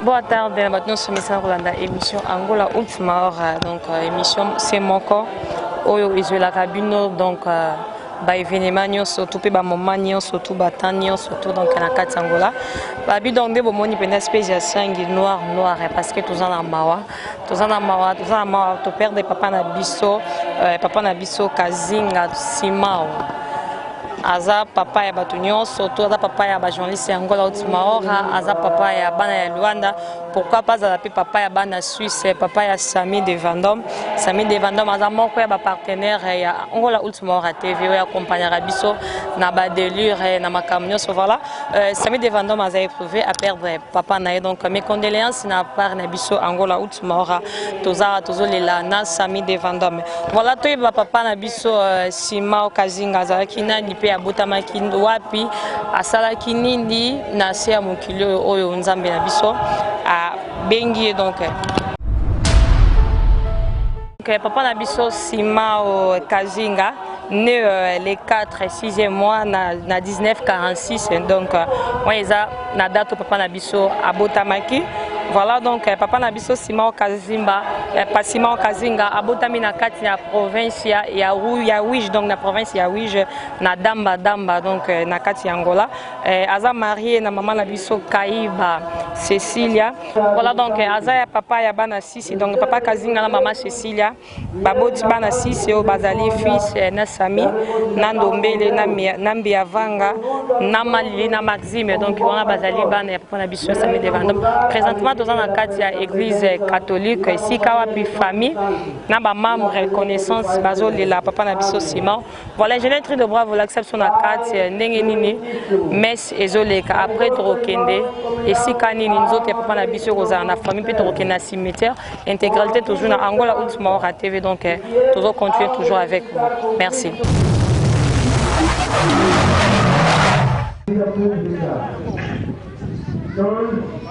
Boa tarde, maintenant sur Rolanda, émission Angola Ultima Hora, donc émission c'est mon corps, Oyo Isola Cabino, donc événement surtout pe moment surtout batanion surtout donc na kati Angola. Babi donc de bomoni pena spécial sangi noir parce que tous en mawa, to perdre papa na biso Kazinga Simao. Aza papa ya batunyon, surtout aza papa ya ba journaliste Angola Ultima Hora, aza papa ya bana ya Luanda, pourquoi pas aza papa ya bana Suisse, papa ya Samy de Vendôme aza moko ya ba partenaire ya Angola Ultima Hora TV ya accompagnera biso na ba délire na makamnyo so voilà. Samy de Vendôme aza éprouvé à perdre papa na donc mes condoléances na part na biso Angola Ultima Hora tozolela na Samy de Vendôme. Voilà to ba papa na biso Simao Kazinga aza kina pe abotamaki wapi asalaki nini na se ya mokili oyo nzambe na biso a bengi donc papa na biso Simao Kazinga né les 4 et 6e mois na 1946 donc moi eza na date papa na biso abotamaki. Voilà donc papa na biso Simao Kazinga abotami na kati na province ya Ouige donc na province ya Ouige na Damba donc na kati Angola. Aza marié na maman na biso Kaiba Cecilia. Voilà donc aza ya papa ya bana 6 donc papa Kazinga na maman Cecilia baboti bana 6 o bazali fils na Sami na Ndombele na Mbiavanga na Malili na Maxime donc on a bazali bana ya papa na biso Samy de Vendôme. Présentement dans la carte église catholique ici kawapi famille na ba membre reconnaissance bazo la papa na biso Simao. Voilà je n'ai très de bravo l'acception na carte ndenge nini messe ezoleka après torokende ici kanini nzote papa na biso koza na famille pe torokende na cimetière intégralité toujours na Angola Ultima Hora TV donc toujours continuer toujours avec vous. Merci. Então,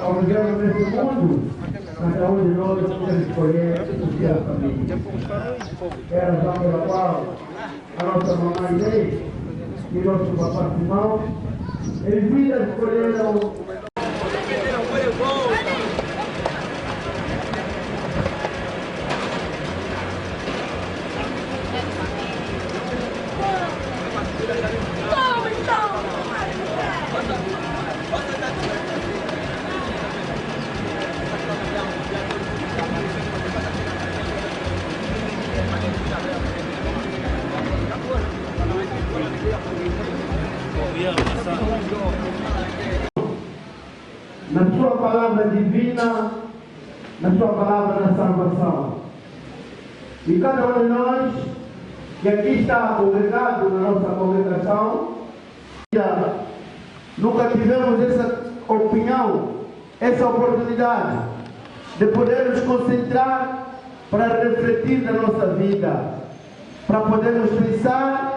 obrigado nesse mundo, cada um de nós vamos escolher o que é a família. É a razão pela qual a nossa mamãe veio e nosso papai Simão, eles viram escolheram. Na sua palavra divina, na sua palavra da salvação. E cada um de nós que aqui está congregado na nossa congregação, nunca tivemos essa opinião, essa oportunidade de poder nos concentrar para refletir na nossa vida, para podermos pensar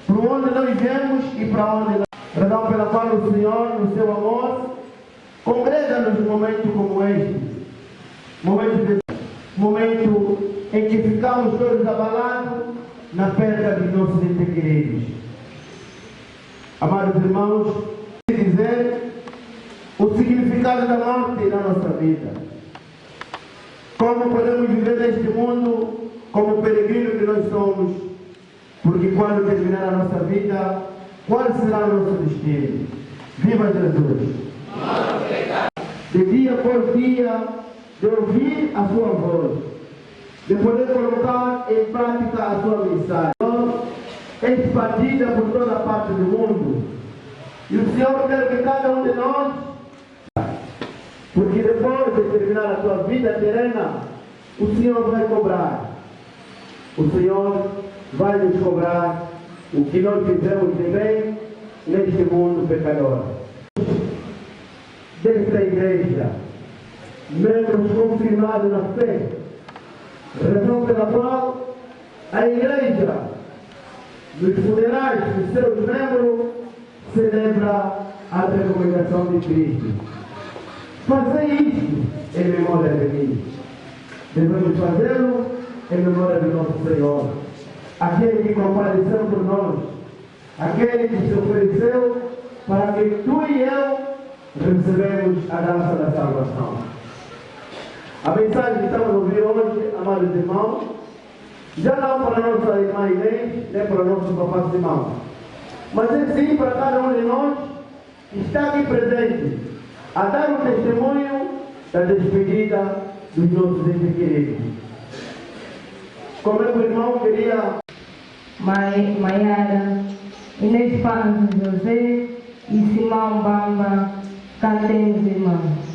para onde nós viemos e para onde nós. Razão pela qual o Senhor, no seu amor, congrega-nos num momento como este, momento em que ficamos todos abalados na perda de nossos entes queridos. Amados irmãos, dizer o significado da morte na nossa vida. Como podemos viver neste mundo como peregrinos que nós somos, porque quando terminar a nossa vida, qual será o nosso destino? Viva Jesus! De dia por dia, de ouvir a sua voz, de poder colocar em prática a sua mensagem, expandida por toda parte do mundo. E o Senhor quer que cada um de nós, porque depois de terminar a sua vida terrena, o Senhor vai cobrar. O Senhor vai nos cobrar o que nós fizemos de bem neste mundo pecador. Desta igreja, membros confirmados na fé, razão pela qual a igreja, nos funerais dos seus membros, celebra a recomendação de Cristo. Fazei isto em memória de mim. Devemos fazê-lo em memória do nosso Senhor, aquele que compareceu por nós, aquele que se ofereceu para que tu e eu recebemos a graça da salvação. A mensagem que estamos a ouvir hoje, amados irmãos, já não para a nossa irmã Inês, nem para o nosso papá Simão, mas é sim para cada um de nós que está aqui presente, a dar um testemunho da despedida dos nossos entes queridos. Como é que o irmão queria... Maiara, Inês Panzo José e Simão Bamba, cantemos, irmãos.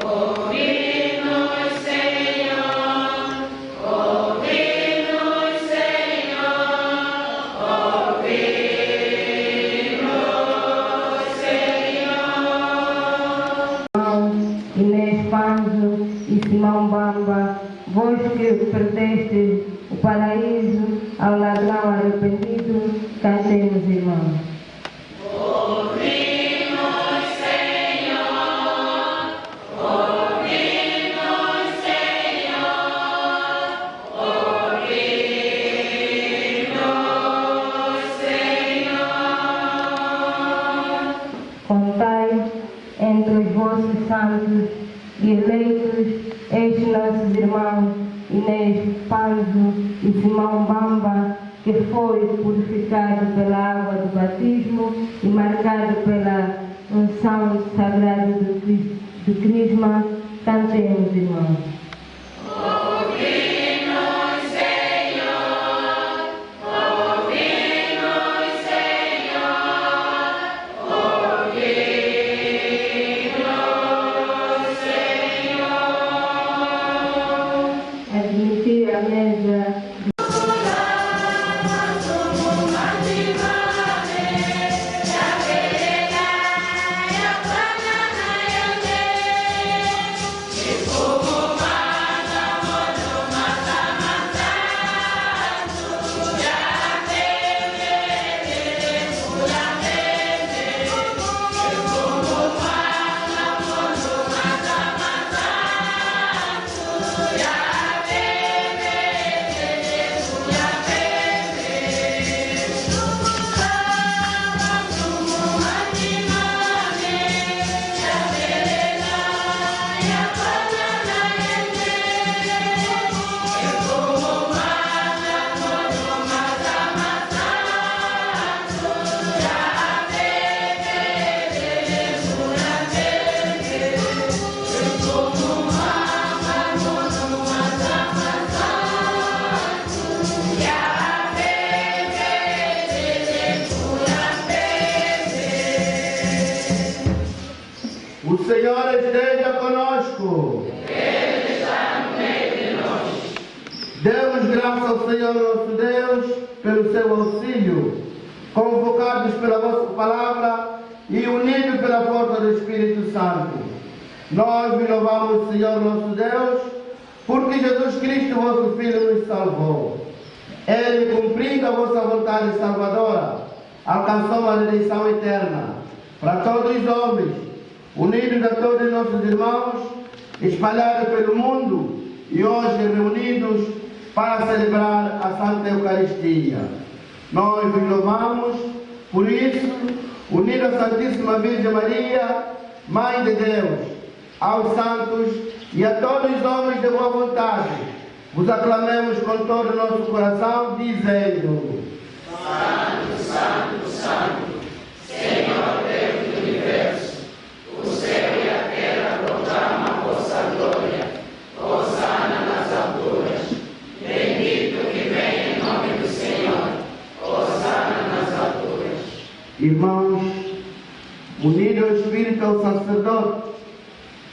Ouvi-nos, Senhor, ouvi-nos, Senhor, ouvi-nos, Senhor. Inês Panzo e Simão Bamba, vós que perdestes o paraíso ao ladrão arrependido, cantemos, irmãos. Ouvi-nos, Senhor, ouvi-nos, Senhor, ouvi-nos, Senhor. Contai entre os vossos santos e eleitos estes nossos irmãos Inês Panzo e Simão Bamba, que foi purificado pela água do batismo e marcado pela unção sagrada do Crisma. Cantemos, irmãos. Ouvi-nos, Senhor, ouvi-nos, Senhor, ouvi-nos, Senhor. Admitir a mesa. O Senhor esteja conosco. Ele está no meio de nós. Demos graças ao Senhor nosso Deus pelo seu auxílio, convocados pela vossa palavra e unidos pela força do Espírito Santo. Nós vos louvamos, Senhor nosso Deus, porque Jesus Cristo, vosso Filho, nos salvou. Ele, cumprindo a vossa vontade salvadora, alcançou a redenção eterna para todos os homens, unidos a todos os nossos irmãos, espalhados pelo mundo e hoje reunidos para celebrar a Santa Eucaristia. Nós vos louvamos, por isso, unidos à Santíssima Virgem Maria, Mãe de Deus, aos santos e a todos os homens de boa vontade, vos aclamemos com todo o nosso coração, dizendo: Santo, Santo, Santo, Senhor Deus do Universo, o céu e a terra proclamam a vossa glória. Hosana nas alturas. Bendito que vem em nome do Senhor. Hosana nas alturas. Irmãos, unidos ao Espírito ao sacerdote,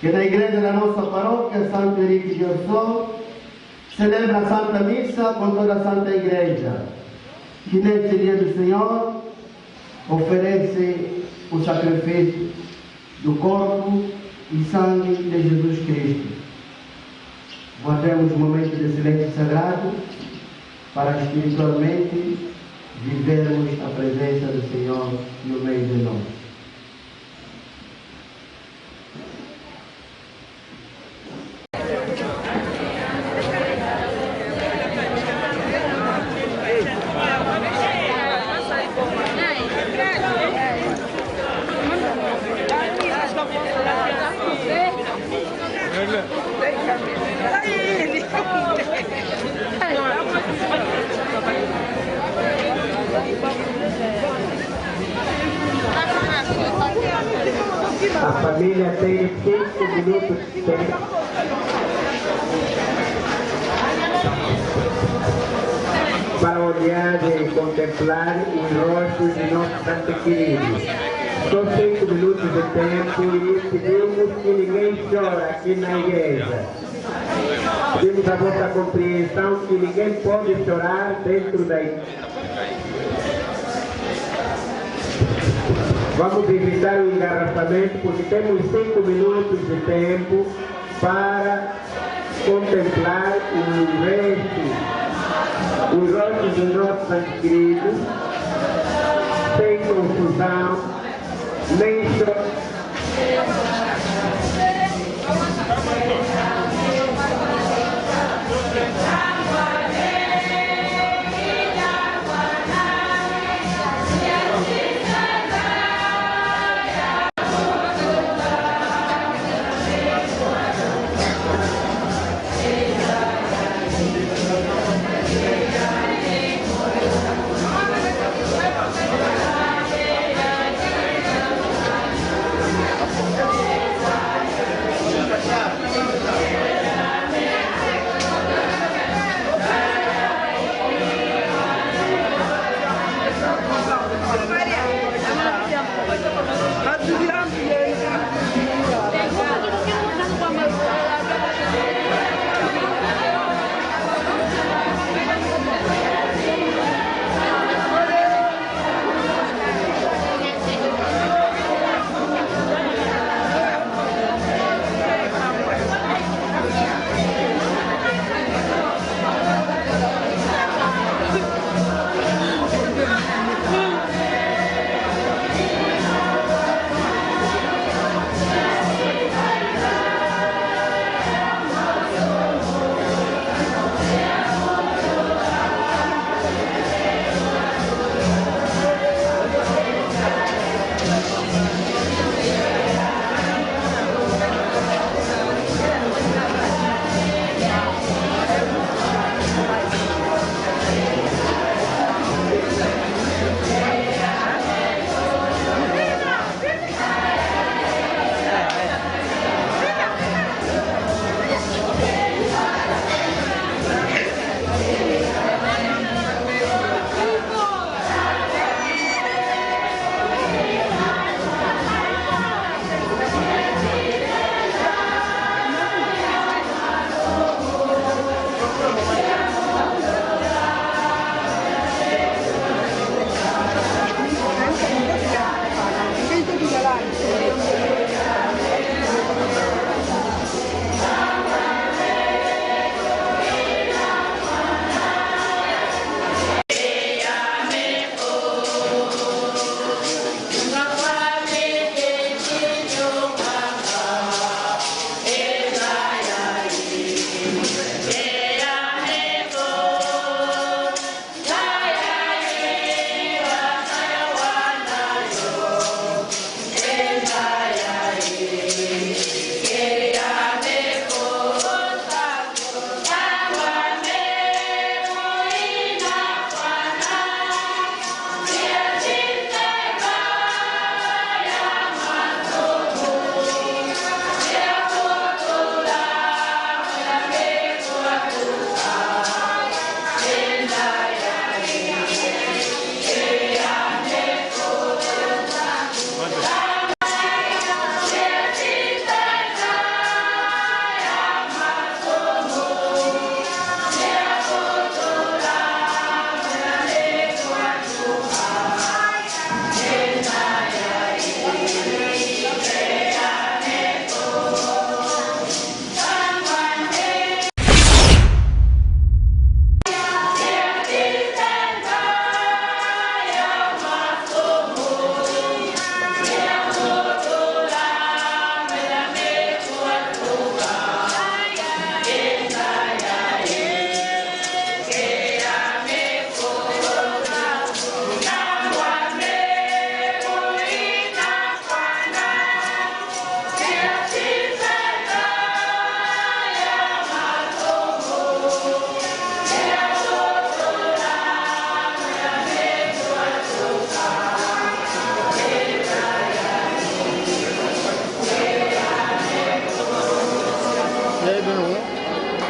que na igreja da nossa paróquia, Santo Henrique de Orsó, celebra a Santa Missa com toda a Santa Igreja, que neste dia do Senhor oferece o sacrifício do corpo e sangue de Jesus Cristo. Guardemos um momento de silêncio sagrado para espiritualmente vivermos a presença do Senhor no meio de nós. Öyle. A família tem 5 minutos de tempo para olhar e contemplar os rostos de nossos entes queridos. Só 5 minutos de tempo e pedimos que ninguém chora aqui na igreja. Pedimos a vossa compreensão que ninguém pode chorar dentro da igreja. Vamos evitar o engarrafamento porque temos 5 minutos de tempo para contemplar os rostos dos nossos entes queridos, sem confusão, nem choro.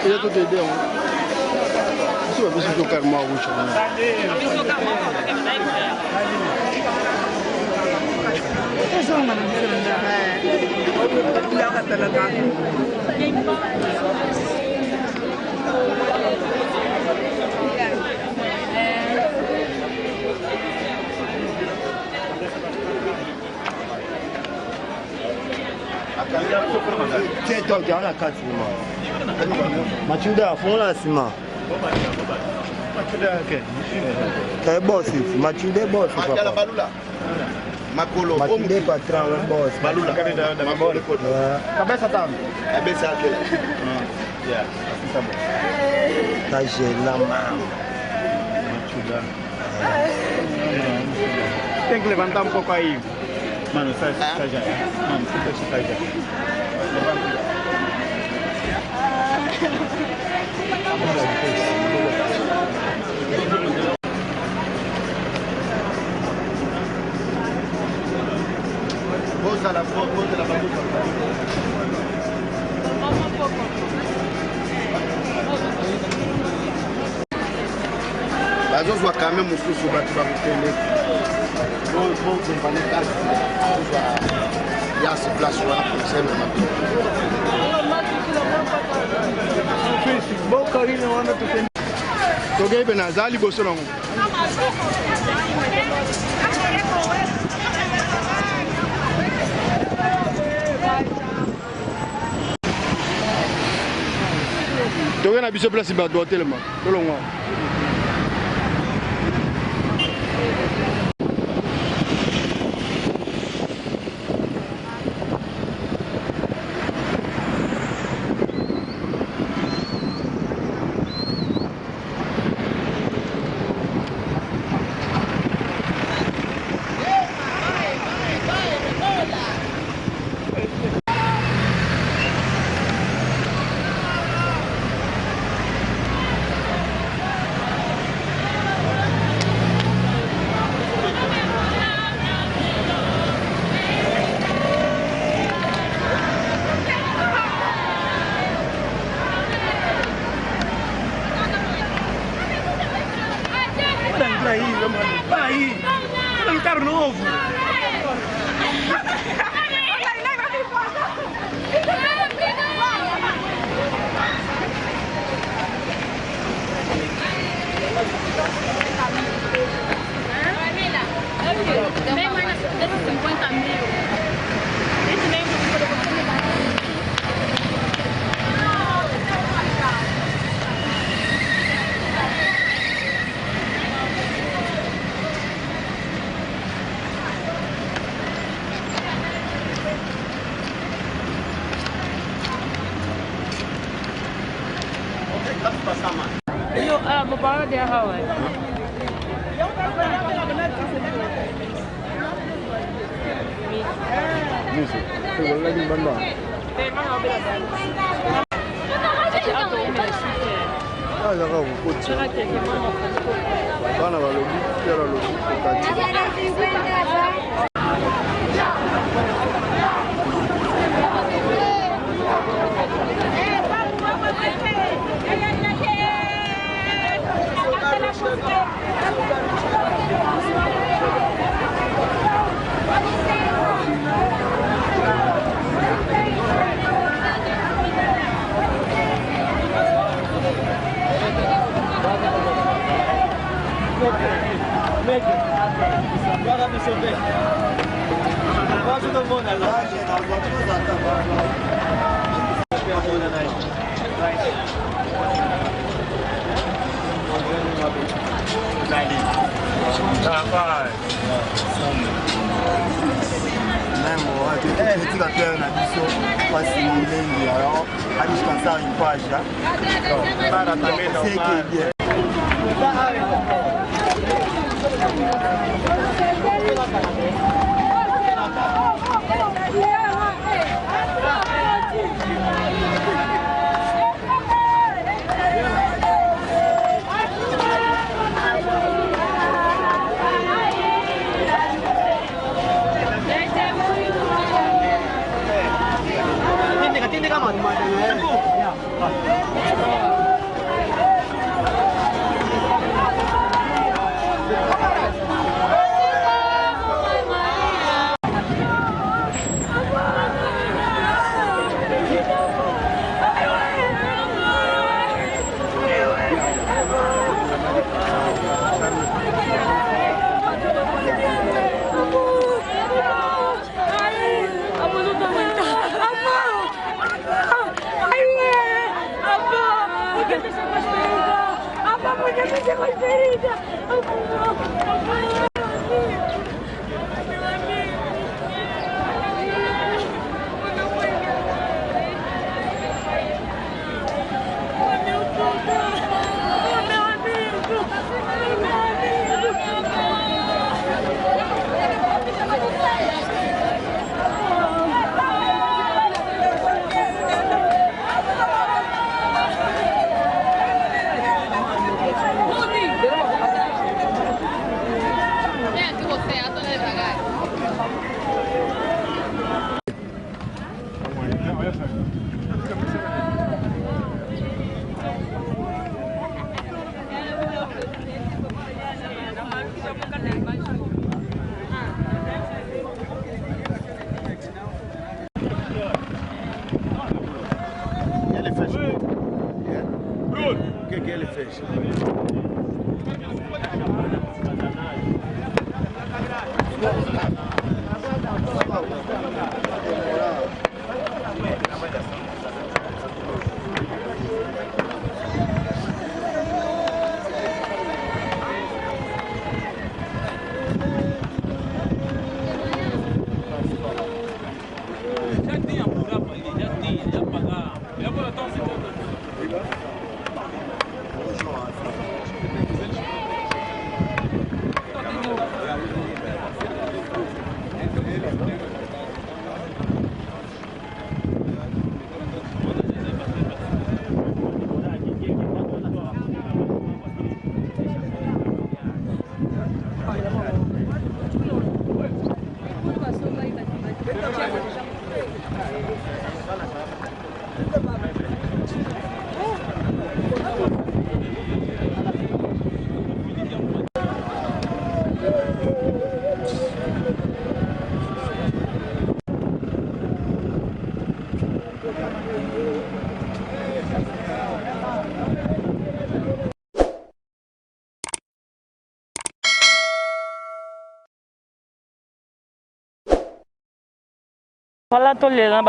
Il y a tout aidé. Si on veut se faire carrément rouge. C'est toi qui en a 4 Machuda, fond la ciment. C'est boss, Machuda boss. Makolo, Machuda patron, boss. Balula, cabeça tam. Cabeça aquele. Yeah, tá bom. Tá gelando, Machuda. Tem que levantar um pouco aí. Mano, sai já. Mano, sai já. Posa la baluca. Bazozwa kame mususu batu bakutende. Bon compagnie carte. Ya se place là pour sema mapi. Bon karine wana tutende. Toge benazali bosongo. Toge na biso place ba doit tellement. Tolongwa. Aí, um carro novo. Bem mais 50 mil. Esse nem Yo, babawa dia hawa. Isso, eu vou lá em Bandar. Ah, já vou coach. Bana balobi, quero lobi, Tindik kama di mana? Voilà, tous les gens,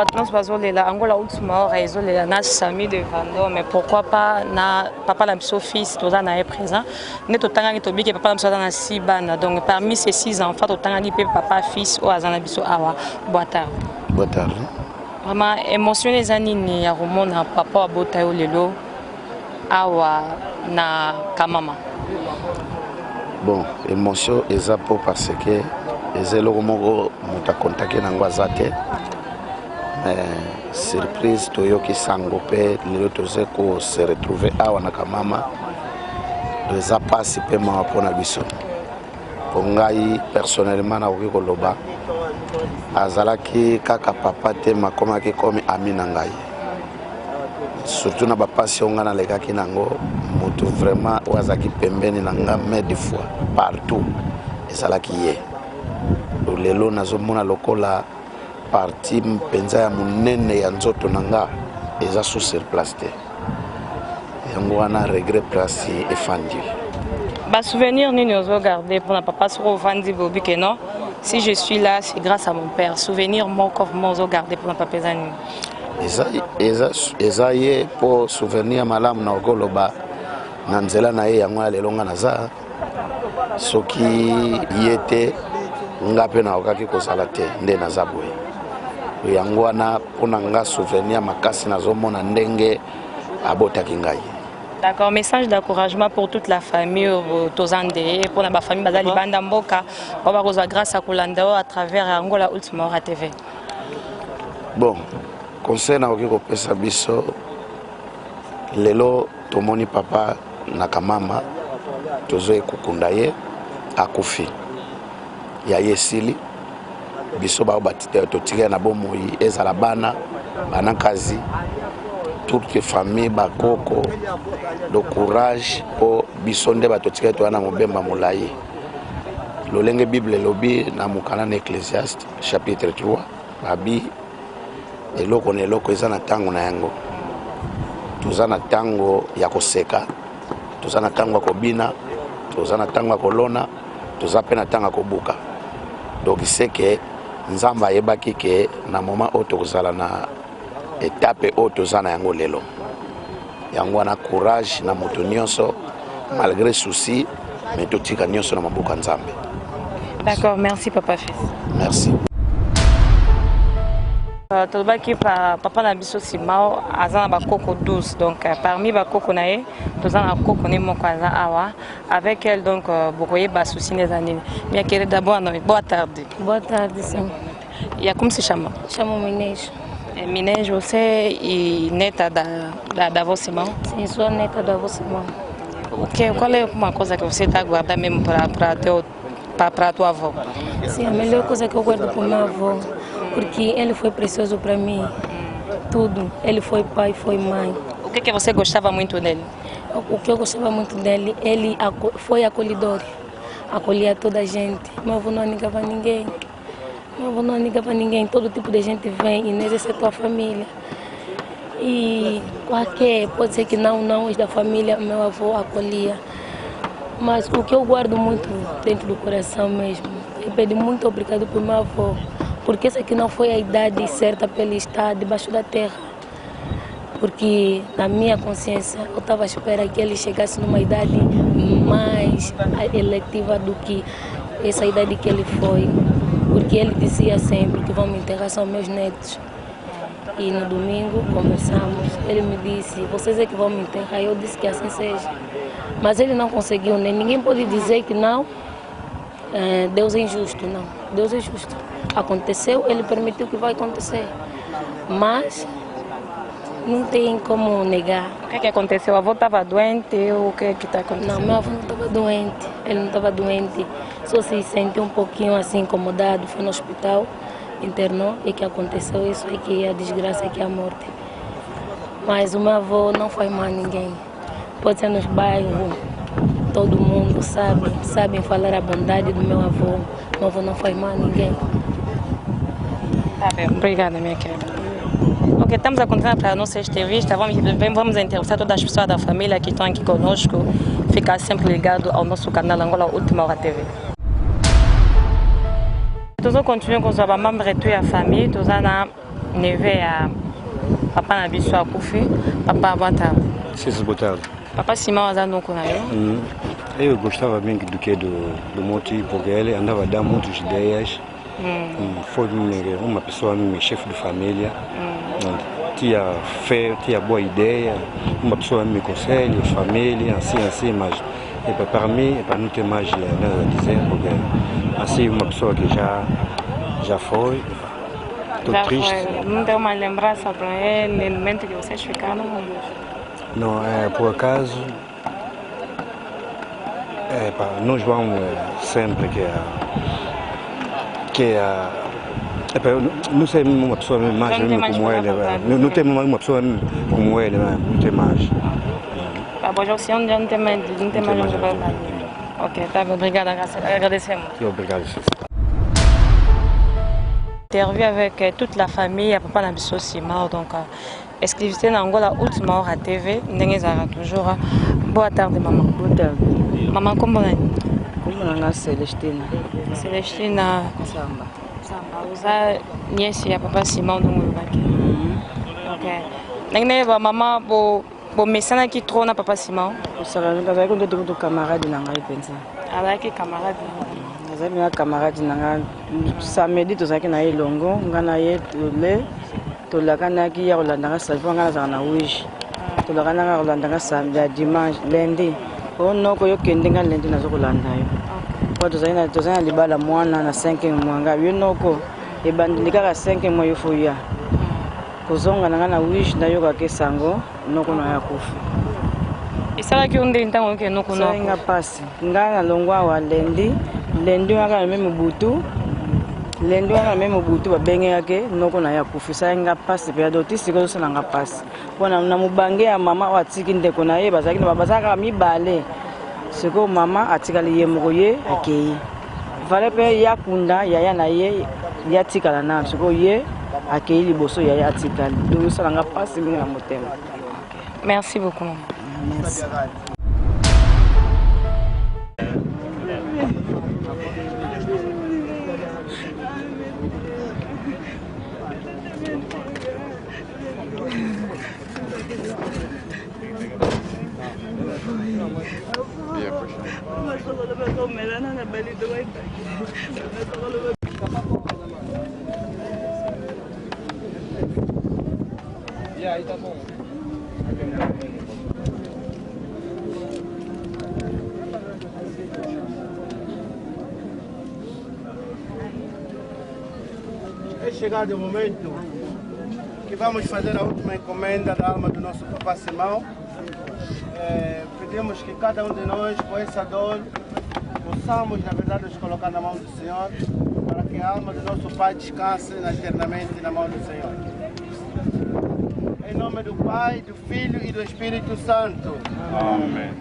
Angola Ultima, réseau les nas sami de Vando, mais pourquoi pas na papa la fils tout ça est présent. Né tout temps qui tobi que papa la dans 6 bana. Donc parmi ces 6 enfants, tout temps qui papa fils ou azana biso awa boata. Boata. Vraiment émotion les anini ya romona papa boata yo lelo awa na kamama. Bon, émotion ezapo parce que ezelo romongo muta contacter na ngwazate. Surprise toyoki sango pe lelo toze ko se retrouver awa na kamama eza pasi pe ma pona biso pongai personnellement na ko loba azalaki kaka papa te makomaki komi ami na ngai surtout na ba pasi onga na lekaki nango mutu vraiment wazaki pembeni na nga mais des fois partout ezalaki ye lelo nazomona lokola parti mpenza ya munene ya nzoto nanga eza sous sur place te yango wana regret place efandi ba souvenir nini ozo garder pour na papa sur ofandi bobi que non si je suis là c'est grâce à mon père souvenir mon corps ozo garder pour na papa zani eza ye pour souvenir malamu na ogoloba na nzela na ye yango lelonga naza soki yete ngape na okaki kozala te nde naza boye yango wana pona nga souvenir makasi nazomona ndenge abotaki ngai. D'accord, message d'encouragement pour toute la famille Tozande pour la famille Bazali Banda Mboka grâce à Kolandao à travers Angola Ultima Hora TV. Bon, conseil na okiko pesa biso lelo tomoni papa na kamama tozo ekukunda ye akufi ya yesili biso ba batite totika na bomoi ezala bana kazi toute famille bakoko de courage pour bisonde batotika to na mobemba molayi lolenge bible lobi na mukana na Ecclésiaste chapitre 3 babi eloko na eloko eza na tango na yango tuza na tango ya koseka tuza na tango ya kobina tuza na tango ya kolona tuza pe na tango ya kobuka donc c'est que nzamba ayebaki ke na moment oyo tokozala na étape oyo toza na yango lelo yango wana courage na moto nyonso malgré souci mais totika nyonso na maboko ya nzambe. D'accord, merci papa fils. Merci. Tolobaki papa na biso Simao aza na bakoko 12 donc parmi bakoko na ye toza na koko ne moko aza awa avec elle donc bokoye ba souci les années. Bien qu'elle d'abord non boa tarde. Boa tarde, sim. Ya como se chama? Chamo Minês. Minês, você e neta da avó Simão? Sim, sou a neta da avó Simão. Qual é uma coisa que você está guardando mesmo para a tua avó? Sim, a melhor coisa que eu guardo para meu avô, porque ele foi precioso para mim, tudo. Ele foi pai, foi mãe. O que você gostava muito dele? O que eu gostava muito dele, ele foi acolhedor, acolhia toda a gente. Meu avô não negava ninguém. Meu avô não negava ninguém, todo tipo de gente vem, Inês, essa é tua família. E qualquer, pode ser que não os da família, meu avô acolhia. Mas o que eu guardo muito dentro do coração mesmo, eu pedi muito obrigado para o meu avô, porque essa aqui não foi a idade certa para ele estar debaixo da terra. Porque na minha consciência eu estava à espera que ele chegasse numa idade mais eletiva do que essa idade que ele foi. Porque ele dizia sempre que vão me enterrar são meus netos. E no domingo conversamos, ele me disse, vocês é que vão me enterrar, eu disse que assim seja. Mas ele não conseguiu, nem ninguém pode dizer que não, Deus é injusto, não. Deus é justo. Aconteceu, ele permitiu que vai acontecer. Mas não tem como negar. O que aconteceu? O avô estava doente ou o que está acontecendo? Não, meu avô não estava doente, ele não estava doente. Só se sentiu um pouquinho assim incomodado, foi no hospital, internou e que aconteceu isso e que a desgraça e que a morte. Mas o meu avô não faz mal a ninguém. Pode ser nos bairros, todo mundo sabem falar a bondade do meu avô. Meu avô não faz mal a ninguém. Tá bem, obrigada minha querida. Ok, estamos a continuar para a nossa entrevista. Vamos entrevistar todas as pessoas da família que estão aqui conosco. Ficar sempre ligado ao nosso canal Angola Última Hora TV. Nous continuons com os membros de a famille. Nous avons neve a papa na biso a Koufi. Papa, boa tarde. Sim, boa tarde. Papa Simão aza no kunayo. Eu gostava muito do Moti porque ele andava a dar muitas ideias. Foi uma pessoa, chefe de família. Tinha fé, tinha boa ideia. Uma pessoa me conselha, família, assim, mas para mim, para não ter mais nada a dizer, porque assim uma pessoa que já foi, estou triste. Não tem uma lembrança para ele, no momento que vocês ficaram? Não, por acaso, nós vamos sempre não sei uma pessoa mais como ele, não tem uma pessoa como ele, não tem mais. Hoje o senhor não tem mais verdade. Ok, tá bem, obrigada, agradecemos. Obrigado. Interview avec toute la famille, à Papa Nabiso Simao, donc exclusivité dans Angola Última Hora TV, Ndengezara toujours. Boa tarde, maman. Boa tarde. Maman, como é? Como é Celestina? Celestina Samba. Usa niece ya Papa Simao do Mulbaki. Ok. Ndenge maman bo mesana ki trop na Papa Simao. Osala ngai ko ndo camarade na ngai pensa. Alaki camarade. Nazali na camarade na ngai samedi tozaki na elongo ngana ye le tolakana ki ya kolanda nga salvo ngana za na wish. Tolakana nga kolanda nga samedi dimanche lundi. Ono ko yokende nga lundi nazo kolanda yo. Po tozali na libala mwana na 5 mwanga yo noko ebandilika ka 5 mwa yo fuya. Kozonga na wish na yoka kesango noko na ya kufa. Isala ki unde ntango ke noko noko. Nga pasi. Nga na longwa wa lendi ngaka meme butu. lendo wana meme butu babengeyake noko na ya kufisa nga pasi pe adotisi ko sala nga pasi pona na mubange ya mama watiki ndeko na ye bazaki na bazaka mibale siko mama atikali ye moko ye akei vale pe yakunda yaya na ye yatikala na siko ye akei liboso yaya atikali donc sala nga pasi mingi na motema. Merci beaucoup maman. Merci. Aí tá bom. É chegado o momento que vamos fazer a última encomenda da alma do nosso Papá Simão. Pedimos que cada um de nós, com essa dor, possamos, na verdade, nos colocar na mão do Senhor, para que a alma do nosso Pai descanse eternamente na mão do Senhor. Em nome do Pai, do Filho e do Espírito Santo. Amém.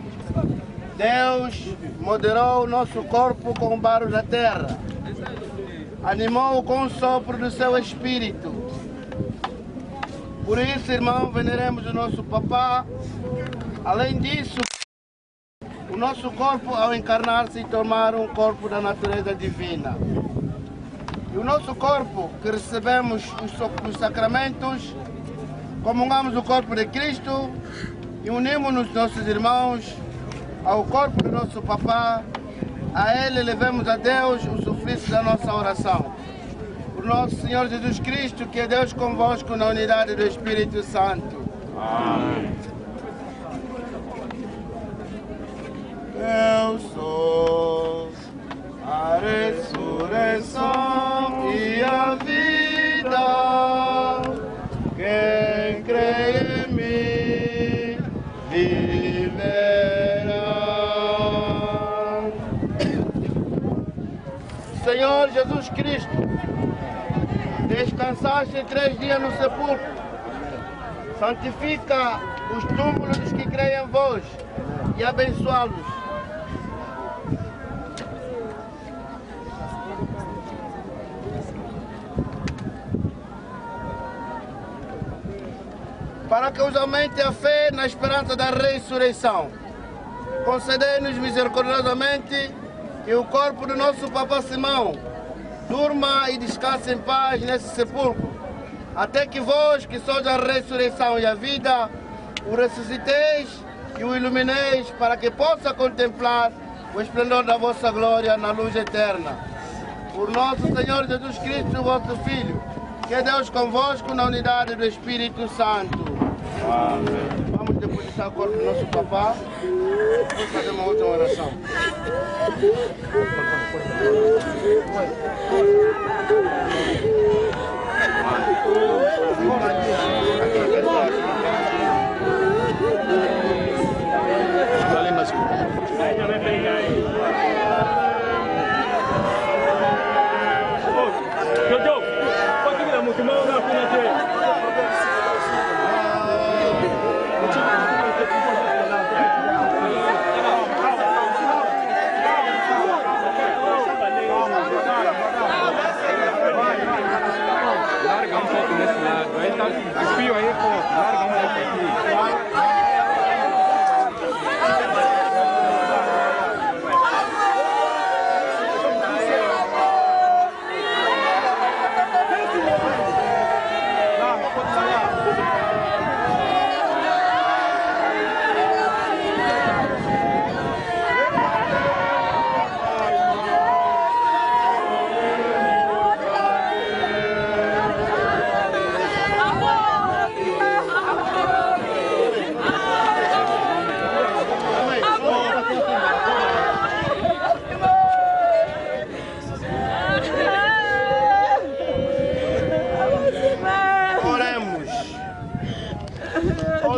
Deus moderou o nosso corpo com o barro da terra. Animou-o com o sopro do seu Espírito. Por isso, irmão, veneremos o nosso Papá. Além disso, o nosso corpo, ao encarnar-se, tomar um corpo da natureza divina. E o nosso corpo, que recebemos os sacramentos, comungamos o corpo de Cristo e unimos-nos, nossos irmãos, ao corpo do nosso Papá. A Ele levemos a Deus o sufício da nossa oração. Por nosso Senhor Jesus Cristo, que é Deus convosco na unidade do Espírito Santo. Amém. Eu sou a ressurreição e a vida. Quem crê em mim viverá. Senhor Jesus Cristo, descansaste 3 dias no sepulcro. Santifica os túmulos dos que creem em vós e abençoá-los. Para que os aumente a fé na esperança da ressurreição. Concedei-nos misericordiosamente que o corpo do nosso Papá Simão durma e descanse em paz nesse sepulcro, até que vós, que sois a ressurreição e a vida, o ressusciteis e o ilumineis, para que possa contemplar o esplendor da vossa glória na luz eterna. Por nosso Senhor Jesus Cristo, vosso Filho, que é Deus convosco na unidade do Espírito Santo. Amém. Vamos depositar o corpo do nosso Papá. Vamos fazer uma última oração. Larga um pouco nesse lado. Aí tá o fio aí, pô. Larga um pouco aqui.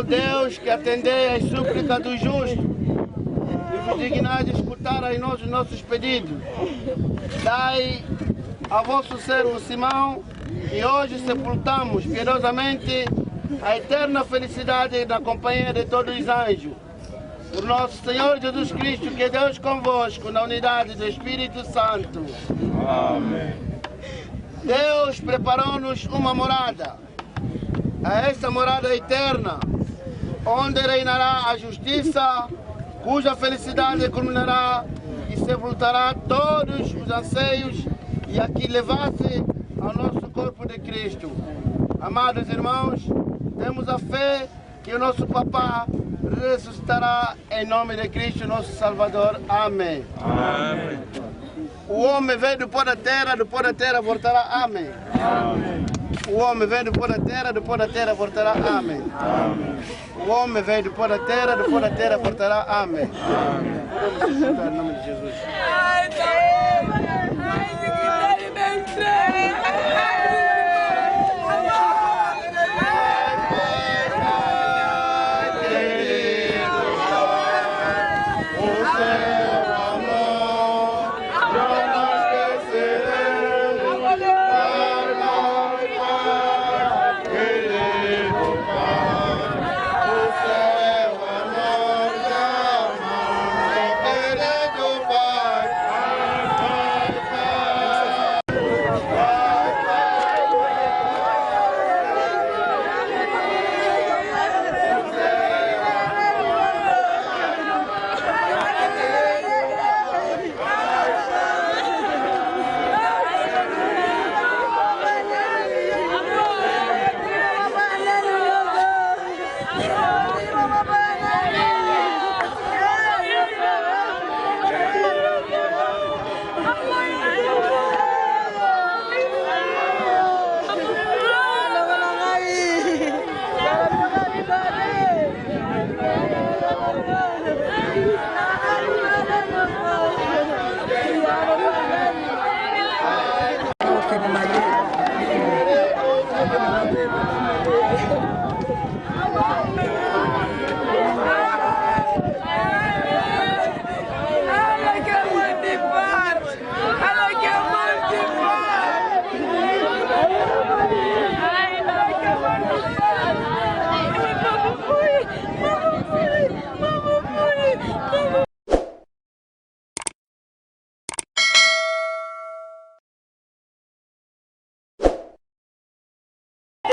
Deus, que atendei às súplicas do justo e vos dignais de escutar a nós os nossos pedidos. Dai a vosso servo Simão, e hoje sepultamos piedosamente a eterna felicidade na companhia de todos os anjos. Por nosso Senhor Jesus Cristo, que é Deus convosco, na unidade do Espírito Santo. Amém. Deus preparou-nos uma morada, a esta morada eterna, onde reinará a justiça, cuja felicidade culminará e sepultará todos os anseios e aqui levar-se ao nosso corpo de Cristo. Amados irmãos, temos a fé que o nosso papá ressuscitará em nome de Cristo, nosso Salvador. Amém. Amém. O homem vem do pó da terra voltará. Amém. Amém. O homem vem do pó da terra voltará. Amém. Amém. O homem vem do pó da terra voltará. Amém. Amém. Vamos ressuscitar em nome de Jesus.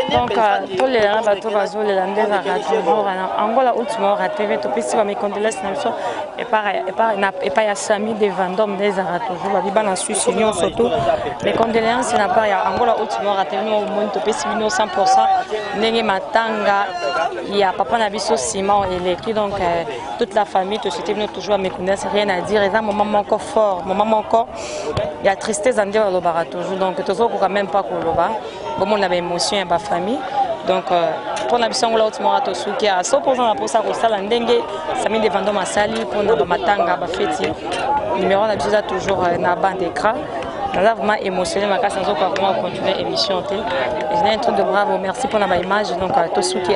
Donc, tous les gens bateau bazolela ndezaka toujours na Angola Ultima Hora TV topesi ba mécondoléances na biso et pas ya Sami de Vendôme ndezaka toujours ba biba na Suisse union surtout mécondoléances na part ya Angola Ultima Hora TV no monde topesi bino 100% ndenge matanga ya papa na biso Simon et l'écrit donc toute la famille te souhaite toujours à mécondoléances rien à dire et un moment encore fort moment encore il y a tristesse en dire lobara toujours donc toujours quand même pas koloba comme on avait émotion ba famille donc pour la mission là Ultima Hora to souki à 100% pour ça ko sala ndenge Sami de Vendôme asali pour na matanga ba feti numéro na biso toujours na bande d'écran. Nous avons vraiment émotionné ma casse sans vraiment continuer l'émission. Et je n'ai un truc de bravo, merci pour la image donc to souki.